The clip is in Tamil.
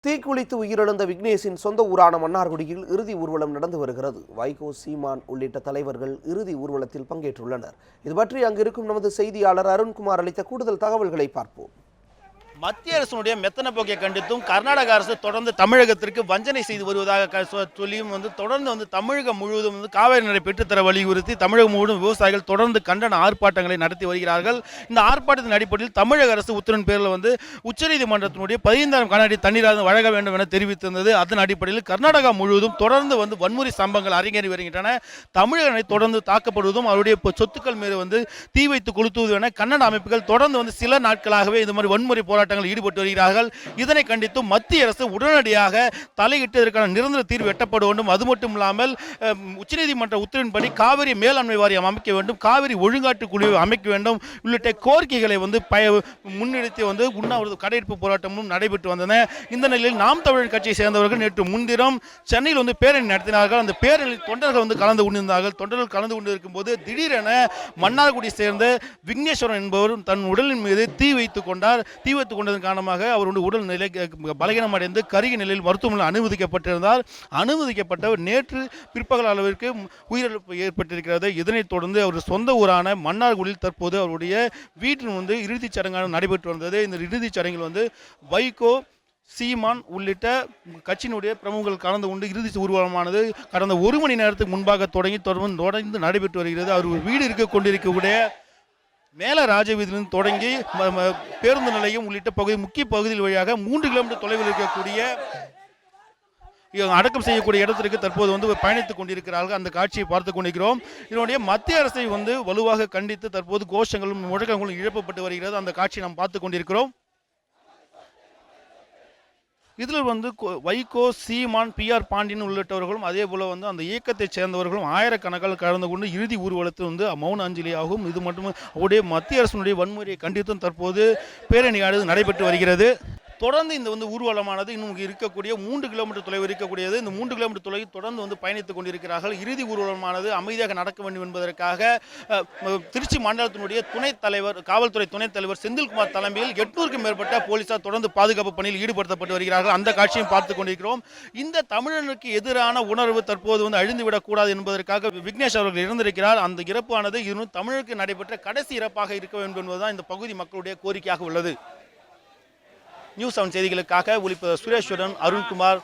தீக்குளித்து உயிரிழந்த விக்னேஷின் சொந்த ஊரான மன்னார்குடியில் இறுதி ஊர்வலம் நடந்து வருகிறது. வைகோ, சீமான் உள்ளிட்ட தலைவர்கள் இறுதி ஊர்வலத்தில் பங்கேற்றுள்ளனர். இது பற்றி அங்கிருக்கும் நமது செய்தியாளர் அருண்குமார் அளித்த கூடுதல் தகவல்களை பார்ப்போம். மத்திய அரசுடைய மெத்தன போக்கை கண்டித்தும் கர்நாடக அரசு தொடர்ந்து தமிழகத்திற்கு வஞ்சனை செய்து வருவதாக சொல்லியும் தொடர்ந்து தமிழகம் முழுவதும் காவிரி நீரை பெற்றுத்தர வலியுறுத்தி தமிழகம் முழுவதும் விவசாயிகள் தொடர்ந்து கண்டன ஆர்ப்பாட்டங்களை நடத்தி வருகிறார்கள். இந்த ஆர்ப்பாட்டத்தின் அடிப்படையில் தமிழக அரசு உத்தரவின் பேரில் உச்சநீதிமன்றத்தினுடைய 15,000 கனஅடி தண்ணீர் வழங்க வேண்டும் என தெரிவித்திருந்தது. அதன் அடிப்படையில் கர்நாடகா முழுவதும் தொடர்ந்து வன்முறை சம்பவங்கள் அரங்கேறி வருகின்றன. தமிழகனை தொடர்ந்து தாக்கப்படுவதும் அவருடைய சொத்துக்கள் மீது தீ வைத்து கொளுத்துவது என கன்னட அமைப்புகள் தொடர்ந்து சில நாட்களாகவே இந்த மாதிரி வன்முறை போராட்டம் ஈடுபட்டு வருகிறார்கள். இதனை கண்டித்து மத்திய அரசு உடனடியாக தலையிட்டு இதற்கான நிரந்தர தீர்வு எட்டப்பட வேண்டும். அது மட்டும் இல்லாமல் உச்சநீதிமன்ற உத்தரவின்படி காவிரி மேலாண்மை வாரியம் அமைக்க வேண்டும், காவிரி ஒழுங்காற்று குழுவை அமைக்க வேண்டும் உள்ளிட்ட கோரிக்கைகளை முன்னிறுத்தி உண்ணாவிரத கடையெடுப்பு போராட்டமும் நடைபெற்று வந்தன. இந்த நிலையில் நாம் தமிழர் கட்சியை சேர்ந்தவர்கள் நேற்று முன்தினம் சென்னையில் பேரணி நடத்தினார்கள். அந்த பேரணியில் தொண்டர்கள் கலந்து கொண்டிருந்தார்கள். தொண்டர்கள் கலந்து கொண்டிருக்கும் போது திடீரென மன்னார்குடியை சேர்ந்த விக்னேஸ்வரன் என்பவர் தன் உடலின் மீது தீ வைத்துக் கொண்டதன் காரணமாக அவருடைய உடல்நிலை பலகீனமடைந்து கருகிய நிலையில் மருத்துவமனையில் அனுமதிக்கப்பட்டவர் நேற்று பிற்பகல் அளவிற்கு உயிரிழப்பு ஏற்பட்டிருக்கிறது. இதனைத் தொடர்ந்து அவர் சொந்த ஊரான மன்னார்குடியில் தற்போது அவருடைய வீட்டில் இறுதிச் சடங்கான நடைபெற்று வந்தது. இந்த இறுதிச் சடங்கில் வைகோ, சீமான் உள்ளிட்ட கட்சியினுடைய பிரமுகர்கள் கலந்து கொண்டு இறுதி ஊர்வலமானது கடந்த 1 மணி நேரத்துக்கு முன்பாக தொடர்ந்து நடைபெற்று வருகிறது. அவர் வீடு கொண்டிருக்கக்கூடிய மேல ராஜவீதியிலிருந்து தொடங்கி பேருந்து நிலையம் உள்ளிட்ட முக்கிய பகுதிகள் வழியாக 3 கிலோமீட்டர் தொலைவில் இருக்கக்கூடிய அடக்கம் செய்யக்கூடிய இடத்திற்கு தற்போது பயணித்துக் கொண்டிருக்கிறார்கள். அந்த காட்சியை பார்த்துக் கொண்டிருக்கிறோம். இதனுடைய மத்திய அரசை வலுவாக கண்டித்து தற்போது கோஷங்களும் முழக்கங்களும் எழுப்பப்பட்டு வருகிறது. அந்த காட்சியை நாம் பார்த்துக் கொண்டிருக்கிறோம். இதில் வைகோ, சீமான், PR பாண்டியன் உள்ளிட்டவர்களும் அதே போல அந்த இயக்கத்தைச் சேர்ந்தவர்களும் ஆயிரக்கணக்கால் கலந்து கொண்டு இறுதி ஊர்வலத்தில் மௌன அஞ்சலியாகவும் இது மட்டும் அவருடைய மத்திய அரசினுடைய வன்முறையை கண்டித்தும் தற்போது பேரணியானது நடைபெற்று வருகிறது. தொடர்ந்து இந்த ஊர்வலமானது இன்னும் இருக்கக்கூடிய 3 கிலோமீட்டர் தொலைவு இருக்கக்கூடியது. இந்த 3 கிலோமீட்டர் தொலைவில் தொடர்ந்து பயணித்துக் கொண்டிருக்கிறார்கள். இறுதி ஊர்வலமானது அமைதியாக நடக்க வேண்டும் என்பதற்காக திருச்சி மண்டலத்தினுடைய துணைத் தலைவர், காவல்துறை துணைத் தலைவர் செந்தில்குமார் தலைமையில் 800க்கும் மேற்பட்ட போலீசார் தொடர்ந்து பாதுகாப்பு பணியில் ஈடுபடுத்தப்பட்டு வருகிறார்கள். அந்த காட்சியும் பார்த்துக் கொண்டிருக்கிறோம். இந்த தமிழனுக்கு எதிரான உணர்வு தற்போது அழிந்துவிடக் கூடாது என்பதற்காக விக்னேஷ் அவர்கள் இருந்திருக்கிறார். அந்த இறப்பானது இன்னும் தமிழுக்கு நடைபெற்ற கடைசி இறப்பாக இருக்க வேண்டும் என்பதுதான் இந்த பகுதி மக்களுடைய கோரிக்கையாக உள்ளது. நியூஸ் 7 செய்திகளுக்காக ஒளிப்பதிவாளர் சுரேஷுடன் அருண்குமார்.